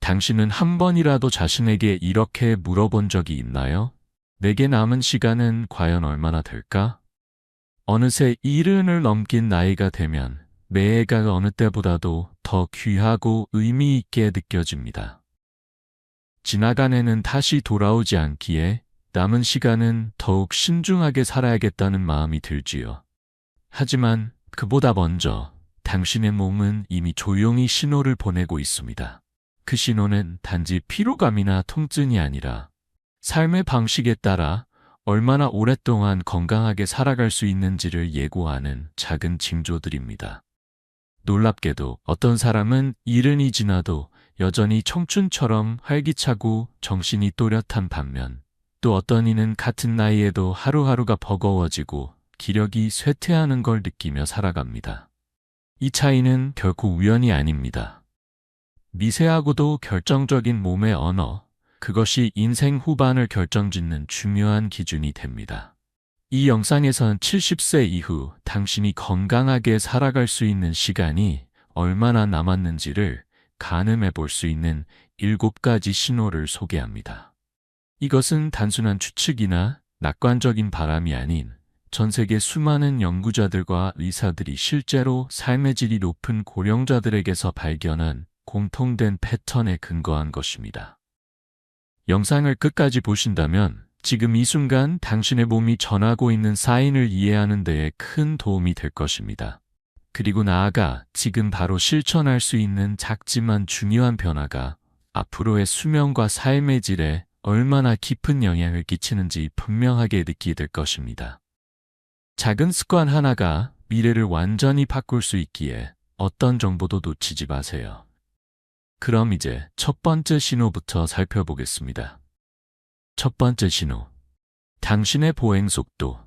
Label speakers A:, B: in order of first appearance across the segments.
A: 당신은 한 번이라도 자신에게 이렇게 물어본 적이 있나요? 내게 남은 시간은 과연 얼마나 될까? 어느새 70을 넘긴 나이가 되면 매해가 어느 때보다도 더 귀하고 의미 있게 느껴집니다. 지나간 해는 다시 돌아오지 않기에 남은 시간은 더욱 신중하게 살아야겠다는 마음이 들지요. 하지만 그보다 먼저 당신의 몸은 이미 조용히 신호를 보내고 있습니다. 그 신호는 단지 피로감이나 통증이 아니라 삶의 방식에 따라 얼마나 오랫동안 건강하게 살아갈 수 있는지를 예고하는 작은 징조들입니다. 놀랍게도 어떤 사람은 70이 지나도 여전히 청춘처럼 활기차고 정신이 또렷한 반면 또 어떤 이는 같은 나이에도 하루하루가 버거워지고 기력이 쇠퇴하는 걸 느끼며 살아갑니다. 이 차이는 결코 우연이 아닙니다. 미세하고도 결정적인 몸의 언어, 그것이 인생 후반을 결정짓는 중요한 기준이 됩니다. 이 영상에선 70세 이후 당신이 건강하게 살아갈 수 있는 시간이 얼마나 남았는지를 가늠해 볼 수 있는 7가지 신호를 소개합니다. 이것은 단순한 추측이나 낙관적인 바람이 아닌 전 세계 수많은 연구자들과 의사들이 실제로 삶의 질이 높은 고령자들에게서 발견한 공통된 패턴에 근거한 것입니다. 영상을 끝까지 보신다면 지금 이 순간 당신의 몸이 전하고 있는 사인을 이해하는 데에 큰 도움이 될 것입니다. 그리고 나아가 지금 바로 실천할 수 있는 작지만 중요한 변화가 앞으로의 수명과 삶의 질에 얼마나 깊은 영향을 끼치는지 분명하게 느끼게 될 것입니다. 작은 습관 하나가 미래를 완전히 바꿀 수 있기에 어떤 정보도 놓치지 마세요. 그럼 이제 첫 번째 신호부터 살펴보겠습니다. 첫 번째 신호. 당신의 보행 속도.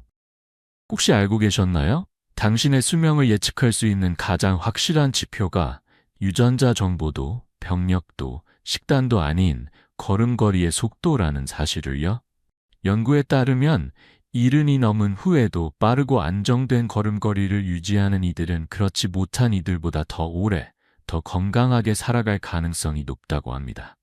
A: 혹시 알고 계셨나요? 당신의 수명을 예측할 수 있는 가장 확실한 지표가 유전자 정보도, 병력도, 식단도 아닌 걸음걸이의 속도라는 사실을요. 연구에 따르면 70이 넘은 후에도 빠르고 안정된 걸음걸이를 유지하는 이들은 그렇지 못한 이들보다 더 오래, 더 건강하게 살아갈 가능성이 높다고 합니다.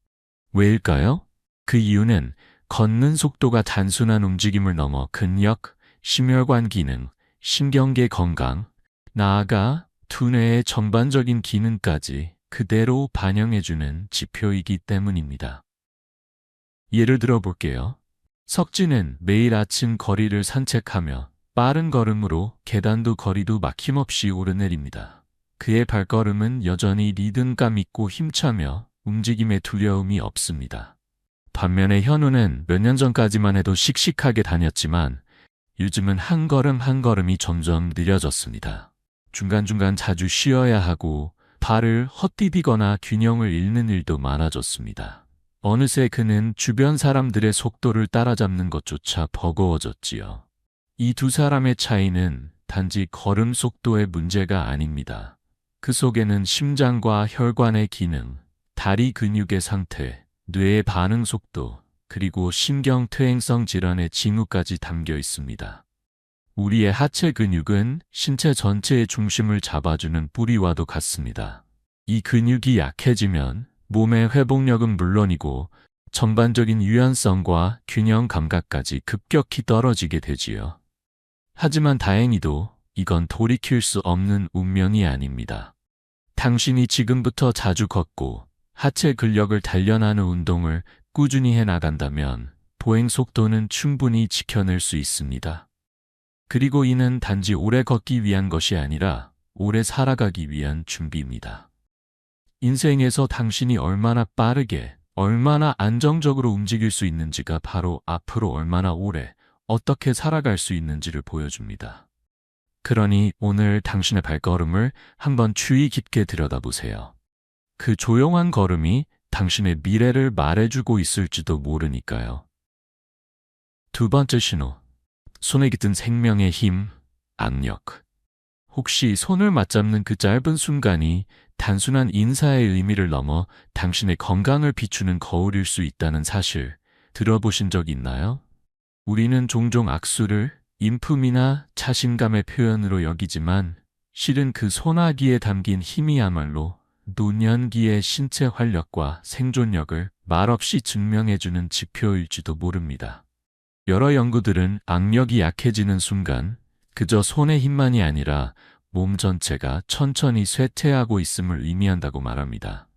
A: 왜일까요? 그 이유는 걷는 속도가 단순한 움직임을 넘어 근력, 심혈관 기능, 신경계 건강, 나아가 두뇌의 전반적인 기능까지 그대로 반영해주는 지표이기 때문입니다. 예를 들어 볼게요. 석진은 매일 아침 거리를 산책하며 빠른 걸음으로 계단도 거리도 막힘없이 오르내립니다. 그의 발걸음은 여전히 리듬감 있고 힘차며 움직임에 두려움이 없습니다. 반면에 현우는 몇 년 전까지만 해도 씩씩하게 다녔지만 요즘은 한 걸음 한 걸음이 점점 느려졌습니다. 중간중간 자주 쉬어야 하고 발을 헛디디거나 균형을 잃는 일도 많아졌습니다. 어느새 그는 주변 사람들의 속도를 따라잡는 것조차 버거워졌지요. 이 두 사람의 차이는 단지 걸음 속도의 문제가 아닙니다. 그 속에는 심장과 혈관의 기능, 다리 근육의 상태, 뇌의 반응 속도, 그리고 신경퇴행성 질환의 징후까지 담겨 있습니다. 우리의 하체 근육은 신체 전체의 중심을 잡아주는 뿌리와도 같습니다. 이 근육이 약해지면 몸의 회복력은 물론이고 전반적인 유연성과 균형 감각까지 급격히 떨어지게 되지요. 하지만 다행히도 이건 돌이킬 수 없는 운명이 아닙니다. 당신이 지금부터 자주 걷고 하체 근력을 단련하는 운동을 꾸준히 해나간다면 보행 속도는 충분히 지켜낼 수 있습니다. 그리고 이는 단지 오래 걷기 위한 것이 아니라 오래 살아가기 위한 준비입니다. 인생에서 당신이 얼마나 빠르게, 얼마나 안정적으로 움직일 수 있는지가 바로 앞으로 얼마나 오래, 어떻게 살아갈 수 있는지를 보여줍니다. 그러니 오늘 당신의 발걸음을 한번 주의 깊게 들여다보세요. 그 조용한 걸음이 당신의 미래를 말해주고 있을지도 모르니까요. 두 번째 신호. 손에 깃든 생명의 힘, 악력. 혹시 손을 맞잡는 그 짧은 순간이 단순한 인사의 의미를 넘어 당신의 건강을 비추는 거울일 수 있다는 사실 들어보신 적 있나요? 우리는 종종 악수를 인품이나 자신감의 표현으로 여기지만 실은 그 손아귀에 담긴 힘이야말로 노년기의 신체 활력과 생존력을 말없이 증명해주는 지표일지도 모릅니다. 여러 연구들은 악력이 약해지는 순간 그저 손의 힘만이 아니라 몸 전체가 천천히 쇠퇴하고 있음을 의미한다고 말합니다.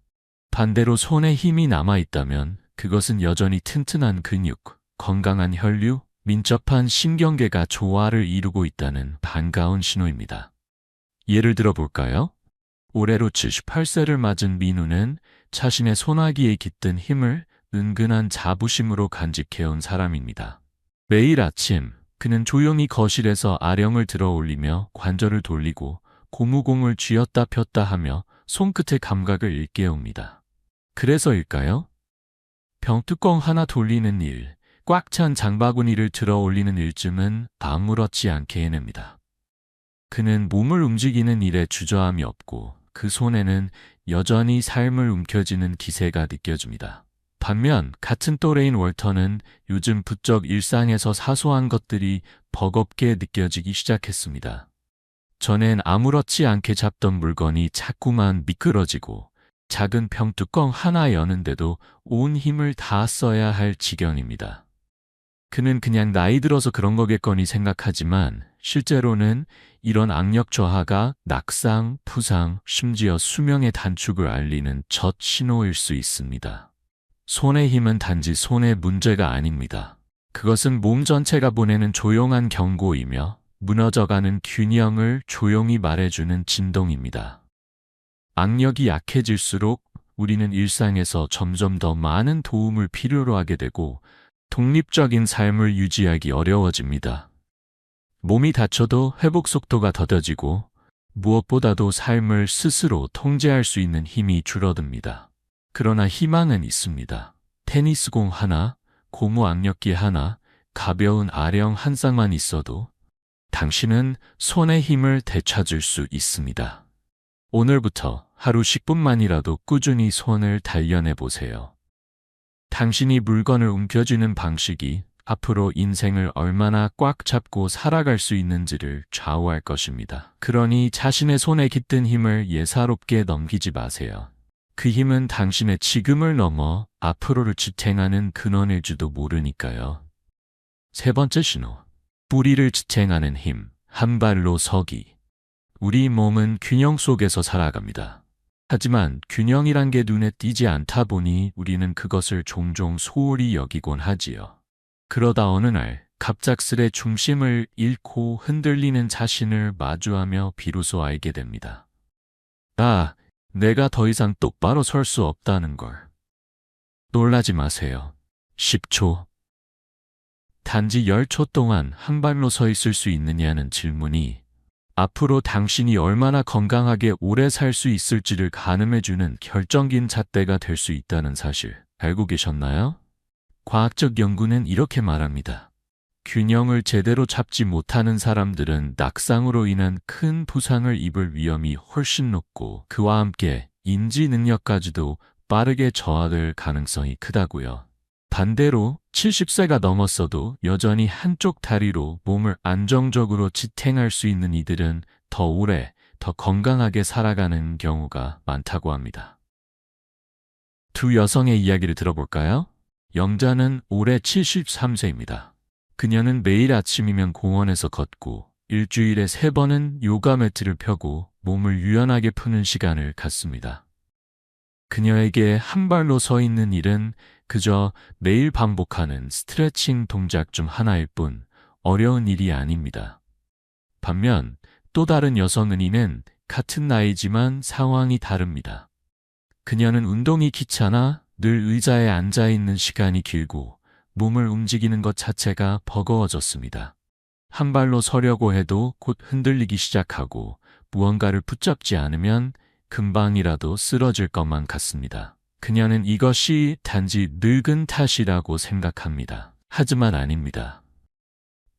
A: 반대로 손에 힘이 남아있다면 그것은 여전히 튼튼한 근육, 건강한 혈류, 민첩한 신경계가 조화를 이루고 있다는 반가운 신호입니다. 예를 들어 볼까요? 올해로 78세를 맞은 민우는 자신의 소나기에 깃든 힘을 은근한 자부심으로 간직해온 사람입니다. 매일 아침 그는 조용히 거실에서 아령을 들어 올리며 관절을 돌리고 고무공을 쥐었다 폈다 하며 손끝의 감각을 일깨웁니다. 그래서일까요? 병뚜껑 하나 돌리는 일, 꽉 찬 장바구니를 들어 올리는 일쯤은 아무렇지 않게 해냅니다. 그는 몸을 움직이는 일에 주저함이 없고 그 손에는 여전히 삶을 움켜쥐는 기세가 느껴집니다. 반면 같은 또래인 월터는 요즘 부쩍 일상에서 사소한 것들이 버겁게 느껴지기 시작했습니다. 전엔 아무렇지 않게 잡던 물건이 자꾸만 미끄러지고 작은 병뚜껑 하나 여는데도 온 힘을 다 써야 할 지경입니다. 그는 그냥 나이 들어서 그런 거겠거니 생각하지만 실제로는 이런 악력 저하가 낙상, 부상, 심지어 수명의 단축을 알리는 첫 신호일 수 있습니다. 손의 힘은 단지 손의 문제가 아닙니다. 그것은 몸 전체가 보내는 조용한 경고이며 무너져가는 균형을 조용히 말해주는 진동입니다. 악력이 약해질수록 우리는 일상에서 점점 더 많은 도움을 필요로 하게 되고 독립적인 삶을 유지하기 어려워집니다. 몸이 다쳐도 회복 속도가 더뎌지고 무엇보다도 삶을 스스로 통제할 수 있는 힘이 줄어듭니다. 그러나 희망은 있습니다. 테니스공 하나, 고무 악력기 하나, 가벼운 아령 한 쌍만 있어도 당신은 손의 힘을 되찾을 수 있습니다. 오늘부터 하루 10분만이라도 꾸준히 손을 단련해 보세요. 당신이 물건을 움켜쥐는 방식이 앞으로 인생을 얼마나 꽉 잡고 살아갈 수 있는지를 좌우할 것입니다. 그러니 자신의 손에 깃든 힘을 예사롭게 넘기지 마세요. 그 힘은 당신의 지금을 넘어 앞으로를 지탱하는 근원일지도 모르니까요. 세 번째 신호. 뿌리를 지탱하는 힘, 한 발로 서기. 우리 몸은 균형 속에서 살아갑니다. 하지만 균형이란 게 눈에 띄지 않다 보니 우리는 그것을 종종 소홀히 여기곤 하지요. 그러다 어느 날 갑작스레 중심을 잃고 흔들리는 자신을 마주하며 비로소 알게 됩니다. 내가 더 이상 똑바로 설 수 없다는 걸. 놀라지 마세요. 10초. 단지 10초 동안 한 발로 서 있을 수 있느냐는 질문이 앞으로 당신이 얼마나 건강하게 오래 살 수 있을지를 가늠해주는 결정적인 잣대가 될 수 있다는 사실 알고 계셨나요? 과학적 연구는 이렇게 말합니다. 균형을 제대로 잡지 못하는 사람들은 낙상으로 인한 큰 부상을 입을 위험이 훨씬 높고 그와 함께 인지 능력까지도 빠르게 저하될 가능성이 크다고요. 반대로 70세가 넘었어도 여전히 한쪽 다리로 몸을 안정적으로 지탱할 수 있는 이들은 더 오래, 더 건강하게 살아가는 경우가 많다고 합니다. 두 여성의 이야기를 들어볼까요? 영자는 올해 73세입니다. 그녀는 매일 아침이면 공원에서 걷고 일주일에 3번은 요가 매트를 펴고 몸을 유연하게 푸는 시간을 갖습니다. 그녀에게 한 발로 서 있는 일은 그저 매일 반복하는 스트레칭 동작 중 하나일 뿐 어려운 일이 아닙니다. 반면 또 다른 여성 은희는 같은 나이지만 상황이 다릅니다. 그녀는 운동이 귀찮아 늘 의자에 앉아 있는 시간이 길고 몸을 움직이는 것 자체가 버거워졌습니다. 한 발로 서려고 해도 곧 흔들리기 시작하고 무언가를 붙잡지 않으면 금방이라도 쓰러질 것만 같습니다. 그녀는 이것이 단지 늙은 탓이라고 생각합니다. 하지만 아닙니다.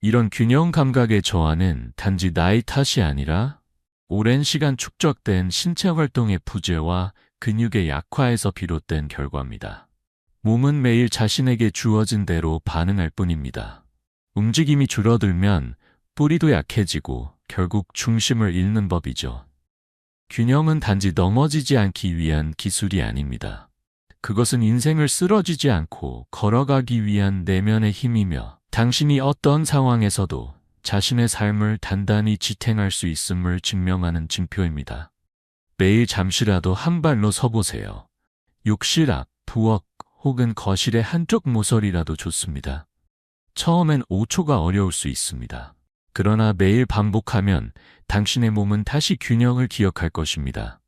A: 이런 균형 감각의 저하는 단지 나이 탓이 아니라 오랜 시간 축적된 신체 활동의 부재와 근육의 약화에서 비롯된 결과입니다. 몸은 매일 자신에게 주어진 대로 반응할 뿐입니다. 움직임이 줄어들면 뿌리도 약해지고 결국 중심을 잃는 법이죠. 균형은 단지 넘어지지 않기 위한 기술이 아닙니다. 그것은 인생을 쓰러지지 않고 걸어가기 위한 내면의 힘이며 당신이 어떤 상황에서도 자신의 삶을 단단히 지탱할 수 있음을 증명하는 증표입니다. 매일 잠시라도 한 발로 서보세요. 욕실 앞, 부엌 혹은 거실의 한쪽 모서리라도 좋습니다. 처음엔 5초가 어려울 수 있습니다. 그러나 매일 반복하면 당신의 몸은 다시 균형을 기억할 것입니다.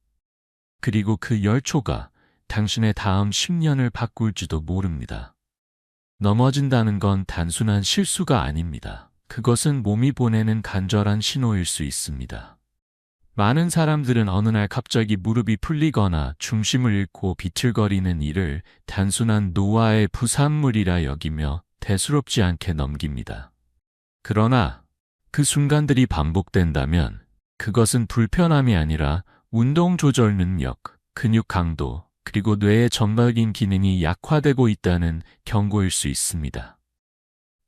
A: 그리고 그 10초가 당신의 다음 10년을 바꿀지도 모릅니다. 넘어진다는 건 단순한 실수가 아닙니다. 그것은 몸이 보내는 간절한 신호일 수 있습니다. 많은 사람들은 어느 날 갑자기 무릎이 풀리거나 중심을 잃고 비틀거리는 일을 단순한 노화의 부산물이라 여기며 대수롭지 않게 넘깁니다. 그러나 그 순간들이 반복된다면 그것은 불편함이 아니라 운동 조절 능력, 근육 강도, 그리고 뇌의 전반적인 기능이 약화되고 있다는 경고일 수 있습니다.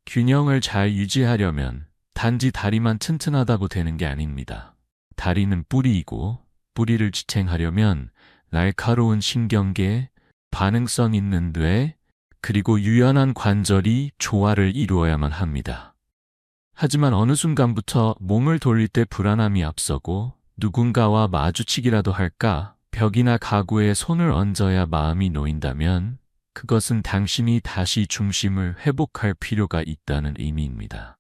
A: 균형을 잘 유지하려면 단지 다리만 튼튼하다고 되는 게 아닙니다. 다리는 뿌리이고 뿌리를 지탱하려면 날카로운 신경계, 반응성 있는 뇌, 그리고 유연한 관절이 조화를 이루어야만 합니다. 하지만 어느 순간부터 몸을 돌릴 때 불안함이 앞서고 누군가와 마주치기라도 할까, 벽이나 가구에 손을 얹어야 마음이 놓인다면 그것은 당신이 다시 중심을 회복할 필요가 있다는 의미입니다.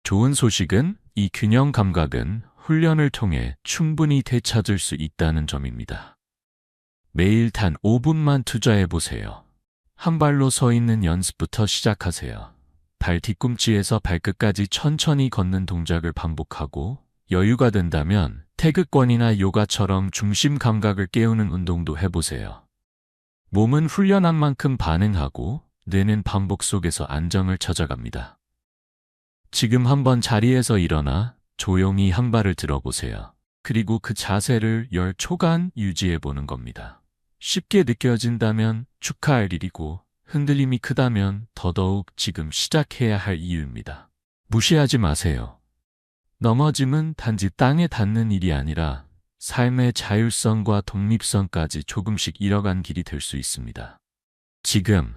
A: 좋은 소식은 이 균형 감각은 훈련을 통해 충분히 되찾을 수 있다는 점입니다. 매일 단 5분만 투자해 보세요. 한 발로 서 있는 연습부터 시작하세요. 발 뒤꿈치에서 발끝까지 천천히 걷는 동작을 반복하고 여유가 된다면 태극권이나 요가처럼 중심 감각을 깨우는 운동도 해보세요. 몸은 훈련한 만큼 반응하고 뇌는 반복 속에서 안정을 찾아갑니다. 지금 한번 자리에서 일어나 조용히 한 발을 들어보세요. 그리고 그 자세를 10초간 유지해보는 겁니다. 쉽게 느껴진다면 축하할 일이고 흔들림이 크다면 더더욱 지금 시작해야 할 이유입니다. 무시하지 마세요. 넘어짐은 단지 땅에 닿는 일이 아니라 삶의 자율성과 독립성까지 조금씩 잃어간 길이 될 수 있습니다. 지금,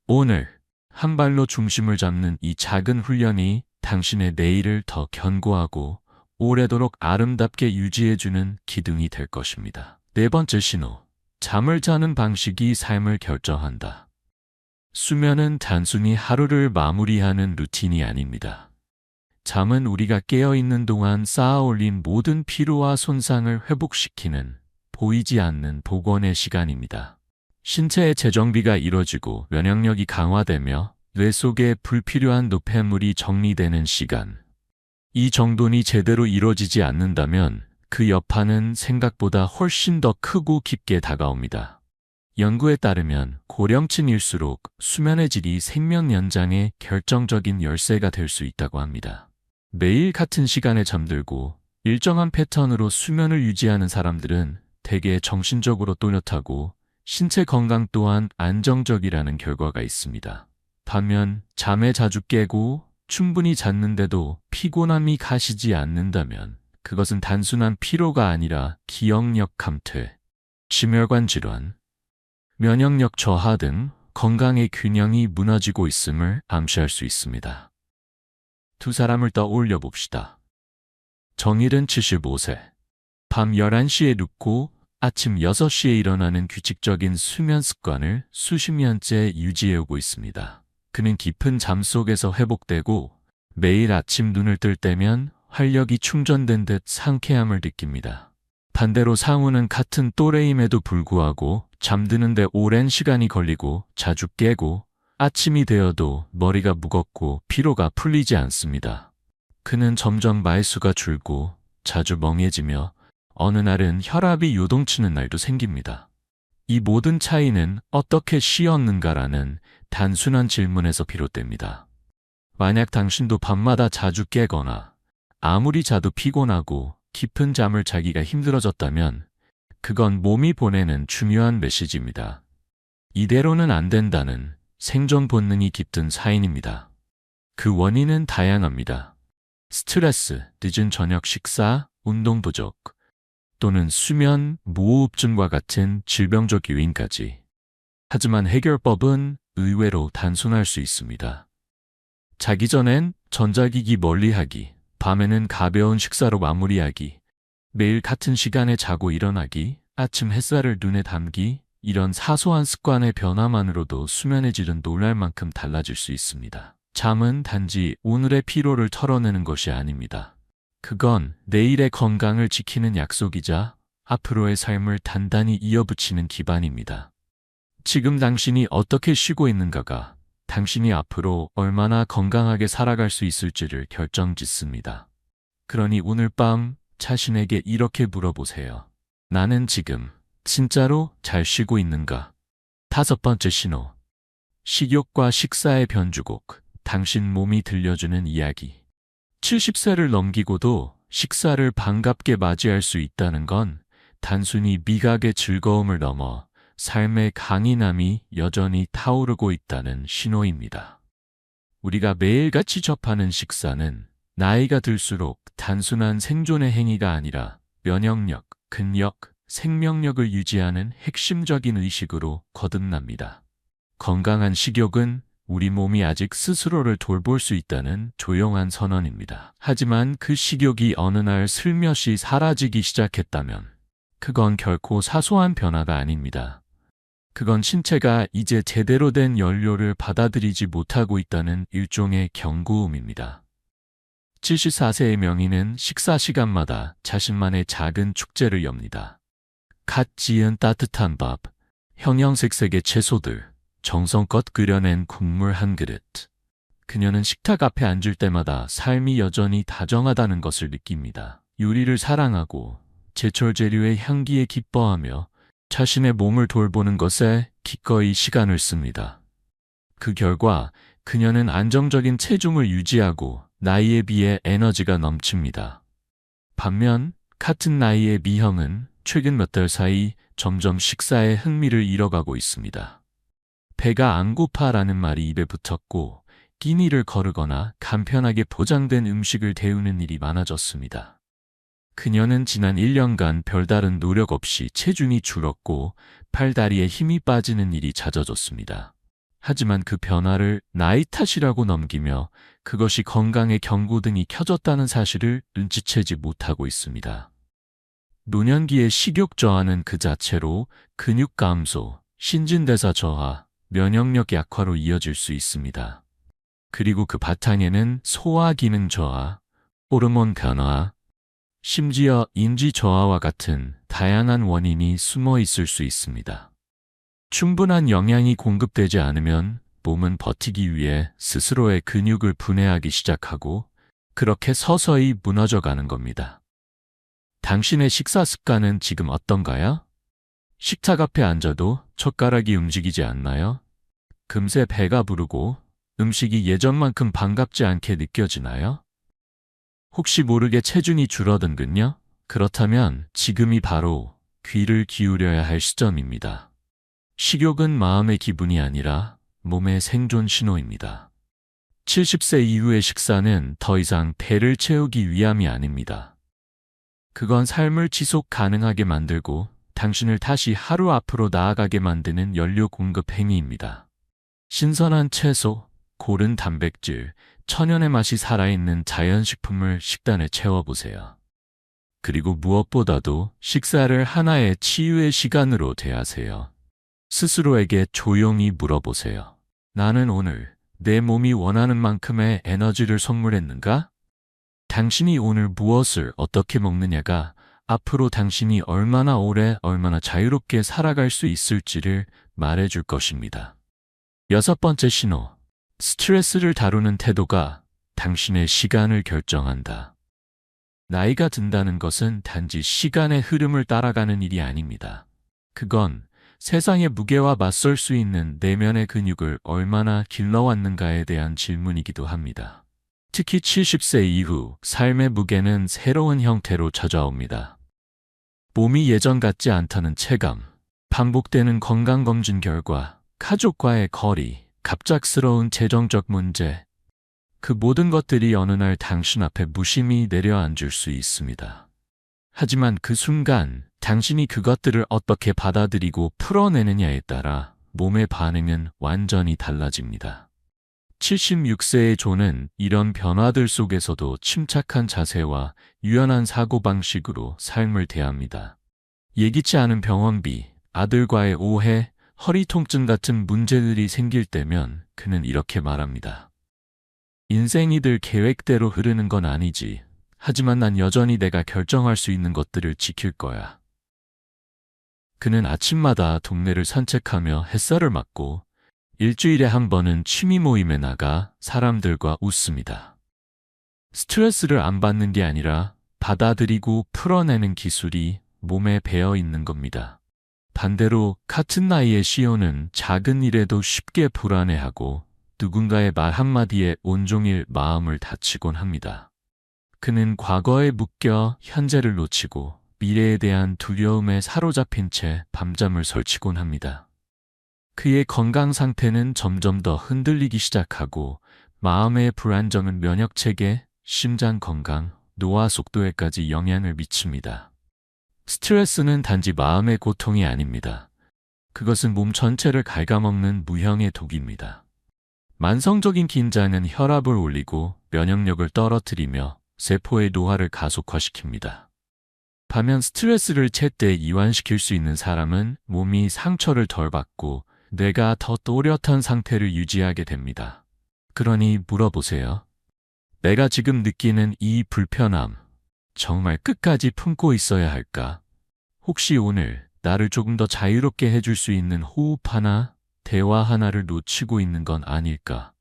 A: 오늘, 한 발로 중심을 잡는 이 작은 훈련이 당신의 내일을 더 견고하고 오래도록 아름답게 유지해주는 기둥이 될 것입니다. 네 번째 신호, 잠을 자는 방식이 삶을 결정한다. 수면은 단순히 하루를 마무리하는 루틴이 아닙니다. 잠은 우리가 깨어있는 동안 쌓아올린 모든 피로와 손상을 회복시키는 보이지 않는 복원의 시간입니다. 신체의 재정비가 이뤄지고 면역력이 강화되며 뇌 속에 불필요한 노폐물이 정리되는 시간. 이 정돈이 제대로 이루어지지 않는다면 그 여파는 생각보다 훨씬 더 크고 깊게 다가옵니다. 연구에 따르면 고령층일수록 수면의 질이 생명 연장의 결정적인 열쇠가 될 수 있다고 합니다. 매일 같은 시간에 잠들고 일정한 패턴으로 수면을 유지하는 사람들은 대개 정신적으로 또렷하고 신체 건강 또한 안정적이라는 결과가 있습니다. 반면 잠에 자주 깨고 충분히 잤는데도 피곤함이 가시지 않는다면 그것은 단순한 피로가 아니라 기억력 감퇴, 심혈관 질환, 면역력 저하 등 건강의 균형이 무너지고 있음을 암시할 수 있습니다. 두 사람을 떠올려 봅시다. 정일은 75세. 밤 11시에 눕고 아침 6시에 일어나는 규칙적인 수면 습관을 수십 년째 유지해오고 있습니다. 그는 깊은 잠 속에서 회복되고 매일 아침 눈을 뜰 때면 활력이 충전된 듯 상쾌함을 느낍니다. 반대로 상우는 같은 또래임에도 불구하고 잠드는데 오랜 시간이 걸리고 자주 깨고 아침이 되어도 머리가 무겁고 피로가 풀리지 않습니다. 그는 점점 말수가 줄고 자주 멍해지며 어느 날은 혈압이 요동치는 날도 생깁니다. 이 모든 차이는 어떻게 쉬었는가라는 단순한 질문에서 비롯됩니다. 만약 당신도 밤마다 자주 깨거나 아무리 자도 피곤하고 깊은 잠을 자기가 힘들어졌다면 그건 몸이 보내는 중요한 메시지입니다. 이대로는 안 된다는 생존 본능이 깃든 사인입니다. 그 원인은 다양합니다. 스트레스, 늦은 저녁 식사, 운동 부족, 또는 수면, 무호흡증과 같은 질병적 요인까지. 하지만 해결법은 의외로 단순할 수 있습니다. 자기 전엔 전자기기 멀리하기, 밤에는 가벼운 식사로 마무리하기, 매일 같은 시간에 자고 일어나기, 아침 햇살을 눈에 담기, 이런 사소한 습관의 변화만으로도 수면의 질은 놀랄 만큼 달라질 수 있습니다. 잠은 단지 오늘의 피로를 털어내는 것이 아닙니다. 그건 내일의 건강을 지키는 약속이자 앞으로의 삶을 단단히 이어붙이는 기반입니다. 지금 당신이 어떻게 쉬고 있는가가 당신이 앞으로 얼마나 건강하게 살아갈 수 있을지를 결정짓습니다. 그러니 오늘 밤 자신에게 이렇게 물어보세요. 나는 지금 진짜로 잘 쉬고 있는가? 5번째 신호. 식욕과 식사의 변주곡, 당신 몸이 들려주는 이야기. 70세를 넘기고도 식사를 반갑게 맞이할 수 있다는 건 단순히 미각의 즐거움을 넘어 삶의 강인함이 여전히 타오르고 있다는 신호입니다. 우리가 매일같이 접하는 식사는 나이가 들수록 단순한 생존의 행위가 아니라 면역력, 근력, 생명력을 유지하는 핵심적인 의식으로 거듭납니다. 건강한 식욕은 우리 몸이 아직 스스로를 돌볼 수 있다는 조용한 선언입니다. 하지만 그 식욕이 어느 날 슬며시 사라지기 시작했다면 그건 결코 사소한 변화가 아닙니다. 그건 신체가 이제 제대로 된 연료를 받아들이지 못하고 있다는 일종의 경고음입니다. 74세의 명의는 식사 시간마다 자신만의 작은 축제를 엽니다. 갓 지은 따뜻한 밥, 형형색색의 채소들, 정성껏 끓여낸 국물 한 그릇. 그녀는 식탁 앞에 앉을 때마다 삶이 여전히 다정하다는 것을 느낍니다. 요리를 사랑하고 제철 재료의 향기에 기뻐하며 자신의 몸을 돌보는 것에 기꺼이 시간을 씁니다. 그 결과 그녀는 안정적인 체중을 유지하고 나이에 비해 에너지가 넘칩니다. 반면 같은 나이의 미형은 최근 몇 달 사이 점점 식사에 흥미를 잃어가고 있습니다. 배가 안 고파라는 말이 입에 붙었고 끼니를 거르거나 간편하게 포장된 음식을 데우는 일이 많아졌습니다. 그녀는 지난 1년간 별다른 노력 없이 체중이 줄었고 팔다리에 힘이 빠지는 일이 잦아졌습니다. 하지만 그 변화를 나이 탓이라고 넘기며 그것이 건강의 경고등이 켜졌다는 사실을 눈치채지 못하고 있습니다. 노년기의 식욕 저하는 그 자체로 근육 감소, 신진대사 저하, 면역력 약화로 이어질 수 있습니다. 그리고 그 바탕에는 소화 기능 저하, 호르몬 변화, 심지어 인지 저하와 같은 다양한 원인이 숨어 있을 수 있습니다. 충분한 영양이 공급되지 않으면 몸은 버티기 위해 스스로의 근육을 분해하기 시작하고 그렇게 서서히 무너져가는 겁니다. 당신의 식사 습관은 지금 어떤가요? 식탁 앞에 앉아도 젓가락이 움직이지 않나요? 금세 배가 부르고 음식이 예전만큼 반갑지 않게 느껴지나요? 혹시 모르게 체중이 줄어든군요? 그렇다면 지금이 바로 귀를 기울여야 할 시점입니다. 식욕은 마음의 기분이 아니라 몸의 생존 신호입니다. 70세 이후의 식사는 더 이상 배를 채우기 위함이 아닙니다. 그건 삶을 지속 가능하게 만들고 당신을 다시 하루 앞으로 나아가게 만드는 연료 공급 행위입니다. 신선한 채소, 고른 단백질, 천연의 맛이 살아있는 자연식품을 식단에 채워보세요. 그리고 무엇보다도 식사를 하나의 치유의 시간으로 대하세요. 스스로에게 조용히 물어보세요. 나는 오늘 내 몸이 원하는 만큼의 에너지를 선물했는가? 당신이 오늘 무엇을 어떻게 먹느냐가 앞으로 당신이 얼마나 오래 얼마나 자유롭게 살아갈 수 있을지를 말해줄 것입니다. 6번째 신호. 스트레스를 다루는 태도가 당신의 시간을 결정한다. 나이가 든다는 것은 단지 시간의 흐름을 따라가는 일이 아닙니다. 그건 세상의 무게와 맞설 수 있는 내면의 근육을 얼마나 길러왔는가에 대한 질문이기도 합니다. 특히 70세 이후 삶의 무게는 새로운 형태로 찾아옵니다. 몸이 예전 같지 않다는 체감, 반복되는 건강검진 결과, 가족과의 거리, 갑작스러운 재정적 문제, 그 모든 것들이 어느 날 당신 앞에 무심히 내려앉을 수 있습니다. 하지만 그 순간 당신이 그것들을 어떻게 받아들이고 풀어내느냐에 따라 몸의 반응은 완전히 달라집니다. 76세의 존은 이런 변화들 속에서도 침착한 자세와 유연한 사고방식으로 삶을 대합니다. 예기치 않은 병원비, 아들과의 오해, 허리 통증 같은 문제들이 생길 때면 그는 이렇게 말합니다. 인생이 늘 계획대로 흐르는 건 아니지. 하지만 난 여전히 내가 결정할 수 있는 것들을 지킬 거야. 그는 아침마다 동네를 산책하며 햇살을 맞고 일주일에 한 번은 취미 모임에 나가 사람들과 웃습니다. 스트레스를 안 받는 게 아니라 받아들이고 풀어내는 기술이 몸에 배어 있는 겁니다. 반대로 같은 나이의 시온은 작은 일에도 쉽게 불안해하고 누군가의 말 한마디에 온종일 마음을 다치곤 합니다. 그는 과거에 묶여 현재를 놓치고 미래에 대한 두려움에 사로잡힌 채 밤잠을 설치곤 합니다. 그의 건강 상태는 점점 더 흔들리기 시작하고 마음의 불안정은 면역체계, 심장 건강, 노화 속도에까지 영향을 미칩니다. 스트레스는 단지 마음의 고통이 아닙니다. 그것은 몸 전체를 갉아먹는 무형의 독입니다. 만성적인 긴장은 혈압을 올리고 면역력을 떨어뜨리며 세포의 노화를 가속화시킵니다. 반면 스트레스를 제때 이완시킬 수 있는 사람은 몸이 상처를 덜 받고 뇌가 더 또렷한 상태를 유지하게 됩니다. 그러니 물어보세요. 내가 지금 느끼는 이 불편함, 정말 끝까지 품고 있어야 할까? 혹시 오늘 나를 조금 더 자유롭게 해줄 수 있는 호흡 하나, 대화 하나를 놓치고 있는 건 아닐까?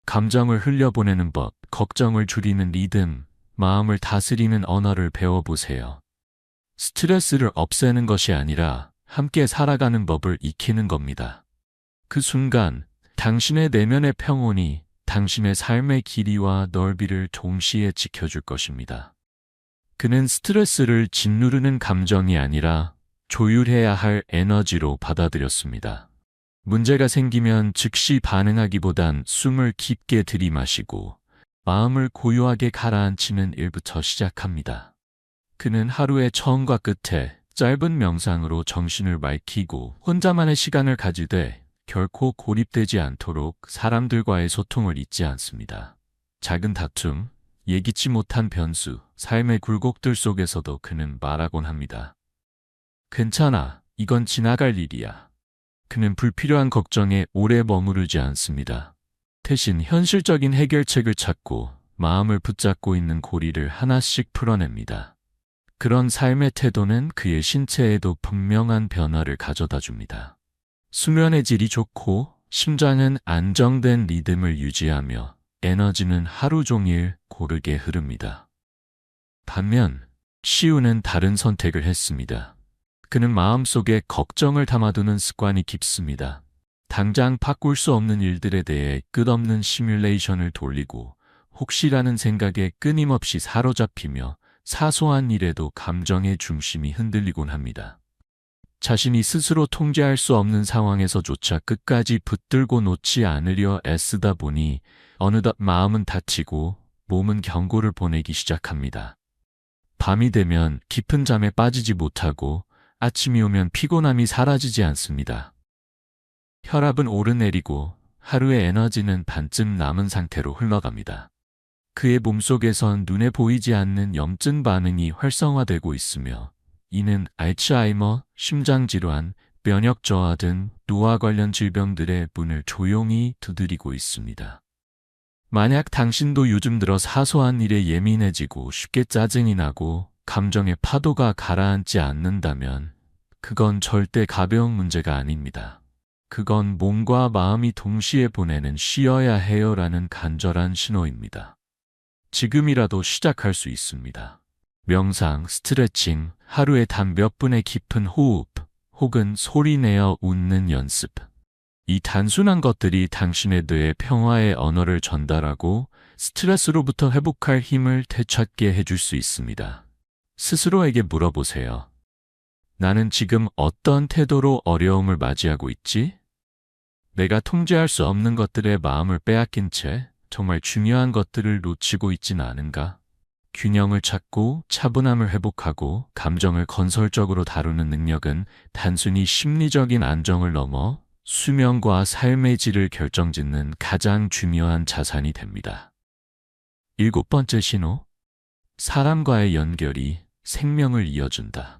A: 감정을 흘려보내는 법, 걱정을 줄이는 리듬, 마음을 다스리는 언어를 배워보세요. 스트레스를 없애는 것이 아니라 함께 살아가는 법을 익히는 겁니다. 그 순간 당신의 내면의 평온이 당신의 삶의 길이와 넓이를 동시에 지켜줄 것입니다. 그는 스트레스를 짓누르는 감정이 아니라 조율해야 할 에너지로 받아들였습니다. 문제가 생기면 즉시 반응하기보단 숨을 깊게 들이마시고 마음을 고요하게 가라앉히는 일부터 시작합니다. 그는 하루의 처음과 끝에 짧은 명상으로 정신을 맑히고 혼자만의 시간을 가지되 결코 고립되지 않도록 사람들과의 소통을 잊지 않습니다. 작은 다툼, 예기치 못한 변수, 삶의 굴곡들 속에서도 그는 말하곤 합니다. 괜찮아, 이건 지나갈 일이야. 그는 불필요한 걱정에 오래 머무르지 않습니다. 대신 현실적인 해결책을 찾고 마음을 붙잡고 있는 고리를 하나씩 풀어냅니다. 그런 삶의 태도는 그의 신체에도 분명한 변화를 가져다 줍니다. 수면의 질이 좋고 심장은 안정된 리듬을 유지하며 에너지는 하루 종일 고르게 흐릅니다. 반면 시우는 다른 선택을 했습니다. 그는 마음속에 걱정을 담아두는 습관이 깊습니다. 당장 바꿀 수 없는 일들에 대해 끝없는 시뮬레이션을 돌리고 혹시라는 생각에 끊임없이 사로잡히며 사소한 일에도 감정의 중심이 흔들리곤 합니다. 자신이 스스로 통제할 수 없는 상황에서조차 끝까지 붙들고 놓지 않으려 애쓰다 보니 어느덧 마음은 다치고 몸은 경고를 보내기 시작합니다. 밤이 되면 깊은 잠에 빠지지 못하고 아침이 오면 피곤함이 사라지지 않습니다. 혈압은 오르내리고 하루의 에너지는 반쯤 남은 상태로 흘러갑니다. 그의 몸속에선 눈에 보이지 않는 염증 반응이 활성화되고 있으며 이는 알츠하이머, 심장질환, 면역 저하 등 노화 관련 질병들의 문을 조용히 두드리고 있습니다. 만약 당신도 요즘 들어 사소한 일에 예민해지고 쉽게 짜증이 나고 감정의 파도가 가라앉지 않는다면 그건 절대 가벼운 문제가 아닙니다. 그건 몸과 마음이 동시에 보내는 쉬어야 해요라는 간절한 신호입니다. 지금이라도 시작할 수 있습니다. 명상, 스트레칭, 하루에 단 몇 분의 깊은 호흡, 혹은 소리 내어 웃는 연습. 이 단순한 것들이 당신의 뇌에 평화의 언어를 전달하고 스트레스로부터 회복할 힘을 되찾게 해줄 수 있습니다. 스스로에게 물어보세요. 나는 지금 어떤 태도로 어려움을 맞이하고 있지? 내가 통제할 수 없는 것들에 마음을 빼앗긴 채 정말 중요한 것들을 놓치고 있진 않은가? 균형을 찾고 차분함을 회복하고 감정을 건설적으로 다루는 능력은 단순히 심리적인 안정을 넘어 수명과 삶의 질을 결정짓는 가장 중요한 자산이 됩니다. 7번째 신호. 사람과의 연결이 생명을 이어준다.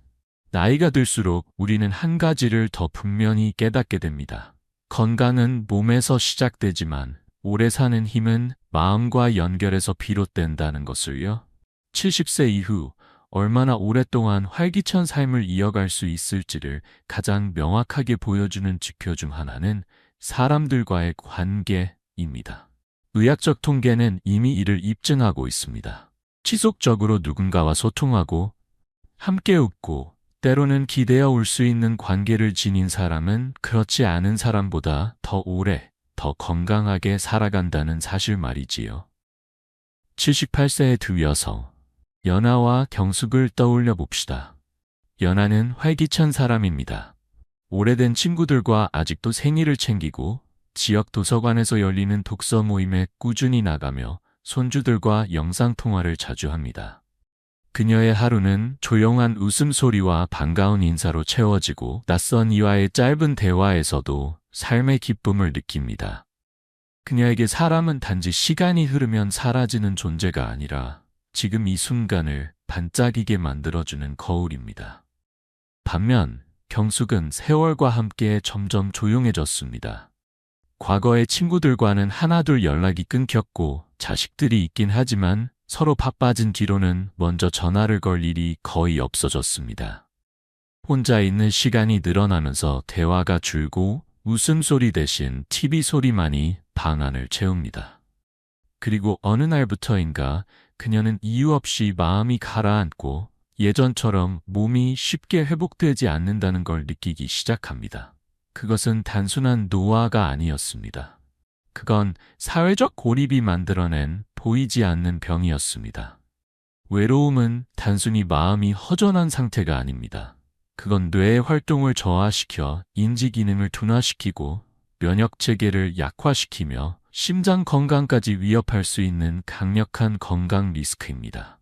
A: 나이가 들수록 우리는 한 가지를 더 분명히 깨닫게 됩니다. 건강은 몸에서 시작되지만 오래 사는 힘은 마음과 연결에서 비롯된다는 것을요. 70세 이후 얼마나 오랫동안 활기찬 삶을 이어갈 수 있을지를 가장 명확하게 보여주는 지표 중 하나는 사람들과의 관계입니다. 의학적 통계는 이미 이를 입증하고 있습니다. 지속적으로 누군가와 소통하고 함께 웃고 때로는 기대어 올 수 있는 관계를 지닌 사람은 그렇지 않은 사람보다 더 오래, 더 건강하게 살아간다는 사실 말이지요. 78세의 두 여성, 연하와 경숙을 떠올려 봅시다. 연하는 활기찬 사람입니다. 오래된 친구들과 아직도 생일을 챙기고 지역 도서관에서 열리는 독서 모임에 꾸준히 나가며 손주들과 영상통화를 자주 합니다. 그녀의 하루는 조용한 웃음소리와 반가운 인사로 채워지고 낯선 이와의 짧은 대화에서도 삶의 기쁨을 느낍니다. 그녀에게 사람은 단지 시간이 흐르면 사라지는 존재가 아니라 지금 이 순간을 반짝이게 만들어주는 거울입니다. 반면 경숙은 세월과 함께 점점 조용해졌습니다. 과거의 친구들과는 하나둘 연락이 끊겼고 자식들이 있긴 하지만 서로 바빠진 뒤로는 먼저 전화를 걸 일이 거의 없어졌습니다. 혼자 있는 시간이 늘어나면서 대화가 줄고 웃음소리 대신 TV 소리만이 방 안을 채웁니다. 그리고 어느 날부터인가 그녀는 이유 없이 마음이 가라앉고 예전처럼 몸이 쉽게 회복되지 않는다는 걸 느끼기 시작합니다. 그것은 단순한 노화가 아니었습니다. 그건 사회적 고립이 만들어낸 보이지 않는 병이었습니다. 외로움은 단순히 마음이 허전한 상태가 아닙니다. 그건 뇌의 활동을 저하시켜 인지 기능을 둔화시키고 면역 체계를 약화시키며 심장 건강까지 위협할 수 있는 강력한 건강 리스크입니다.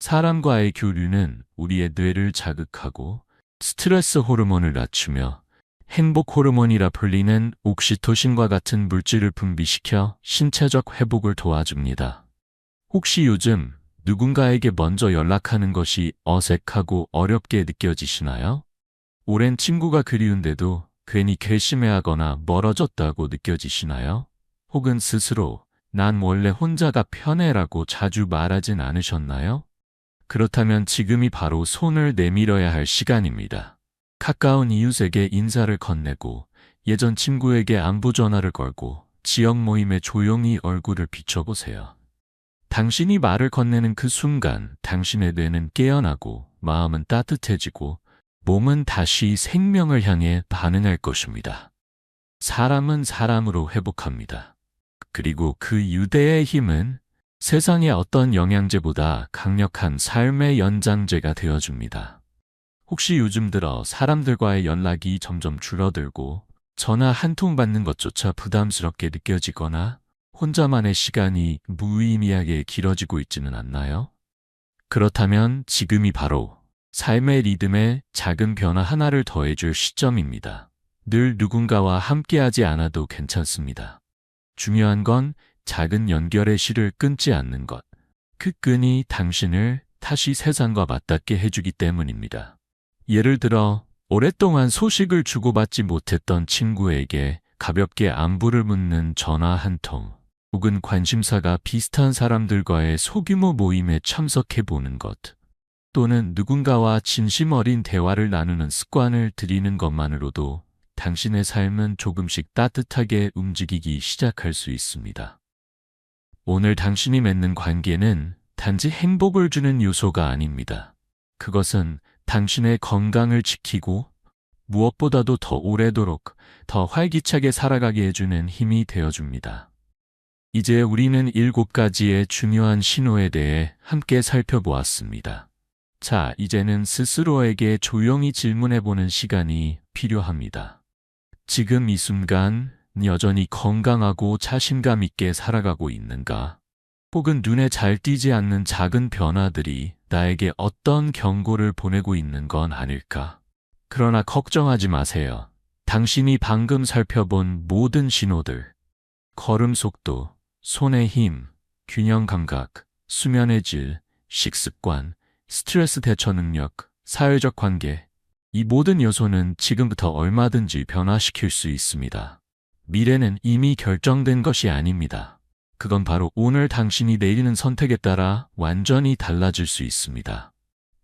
A: 사람과의 교류는 우리의 뇌를 자극하고 스트레스 호르몬을 낮추며 행복 호르몬이라 불리는 옥시토신과 같은 물질을 분비시켜 신체적 회복을 도와줍니다. 혹시 요즘 누군가에게 먼저 연락하는 것이 어색하고 어렵게 느껴지시나요? 오랜 친구가 그리운데도 괜히 괘씸해하거나 멀어졌다고 느껴지시나요? 혹은 스스로 난 원래 혼자가 편해라고 자주 말하진 않으셨나요? 그렇다면 지금이 바로 손을 내밀어야 할 시간입니다. 가까운 이웃에게 인사를 건네고 예전 친구에게 안부 전화를 걸고 지역 모임에 조용히 얼굴을 비춰보세요. 당신이 말을 건네는 그 순간 당신의 뇌는 깨어나고 마음은 따뜻해지고 몸은 다시 생명을 향해 반응할 것입니다. 사람은 사람으로 회복합니다. 그리고 그 유대의 힘은 세상의 어떤 영양제보다 강력한 삶의 연장제가 되어줍니다. 혹시 요즘 들어 사람들과의 연락이 점점 줄어들고 전화 한 통 받는 것조차 부담스럽게 느껴지거나 혼자만의 시간이 무의미하게 길어지고 있지는 않나요? 그렇다면 지금이 바로 삶의 리듬에 작은 변화 하나를 더해줄 시점입니다. 늘 누군가와 함께하지 않아도 괜찮습니다. 중요한 건 작은 연결의 실을 끊지 않는 것. 그 끈이 당신을 다시 세상과 맞닿게 해주기 때문입니다. 예를 들어 오랫동안 소식을 주고받지 못했던 친구에게 가볍게 안부를 묻는 전화 한 통, 혹은 관심사가 비슷한 사람들과의 소규모 모임에 참석해보는 것, 또는 누군가와 진심 어린 대화를 나누는 습관을 들이는 것만으로도 당신의 삶은 조금씩 따뜻하게 움직이기 시작할 수 있습니다. 오늘 당신이 맺는 관계는 단지 행복을 주는 요소가 아닙니다. 그것은 당신의 건강을 지키고 무엇보다도 더 오래도록 더 활기차게 살아가게 해주는 힘이 되어줍니다. 이제 우리는 7가지의 중요한 신호에 대해 함께 살펴보았습니다. 자, 이제는 스스로에게 조용히 질문해보는 시간이 필요합니다. 지금 이 순간 여전히 건강하고 자신감 있게 살아가고 있는가? 혹은 눈에 잘 띄지 않는 작은 변화들이 나에게 어떤 경고를 보내고 있는 건 아닐까? 그러나 걱정하지 마세요. 당신이 방금 살펴본 모든 신호들, 걸음 속도, 손의 힘, 균형 감각, 수면의 질, 식습관, 스트레스 대처 능력, 사회적 관계, 이 모든 요소는 지금부터 얼마든지 변화시킬 수 있습니다. 미래는 이미 결정된 것이 아닙니다. 그건 바로 오늘 당신이 내리는 선택에 따라 완전히 달라질 수 있습니다.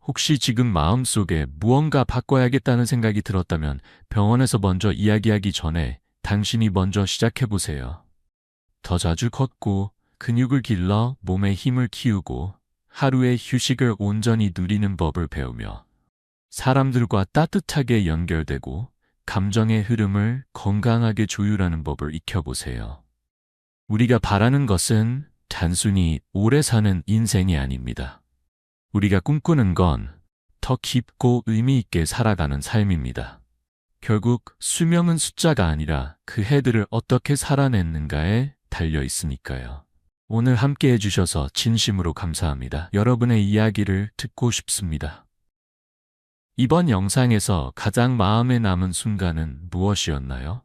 A: 혹시 지금 마음속에 무언가 바꿔야겠다는 생각이 들었다면 병원에서 먼저 이야기하기 전에 당신이 먼저 시작해보세요. 더 자주 걷고 근육을 길러 몸의 힘을 키우고 하루의 휴식을 온전히 누리는 법을 배우며 사람들과 따뜻하게 연결되고 감정의 흐름을 건강하게 조율하는 법을 익혀보세요. 우리가 바라는 것은 단순히 오래 사는 인생이 아닙니다. 우리가 꿈꾸는 건 더 깊고 의미 있게 살아가는 삶입니다. 결국 수명은 숫자가 아니라 그 해들을 어떻게 살아냈는가에 달려 있으니까요. 오늘 함께 해주셔서 진심으로 감사합니다. 여러분의 이야기를 듣고 싶습니다. 이번 영상에서 가장 마음에 남은 순간은 무엇이었나요?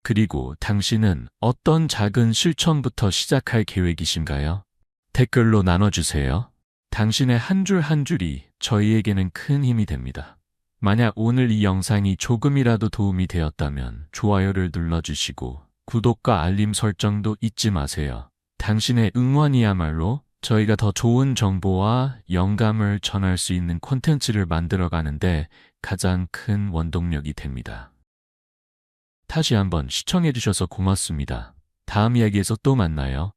A: 그리고 당신은 어떤 작은 실천부터 시작할 계획이신가요? 댓글로 나눠주세요. 당신의 한 줄 한 줄이 저희에게는 큰 힘이 됩니다. 만약 오늘 이 영상이 조금이라도 도움이 되었다면 좋아요를 눌러주시고 구독과 알림 설정도 잊지 마세요. 당신의 응원이야말로 저희가 더 좋은 정보와 영감을 전할 수 있는 콘텐츠를 만들어가는데 가장 큰 원동력이 됩니다. 다시 한번 시청해주셔서 고맙습니다. 다음 이야기에서 또 만나요.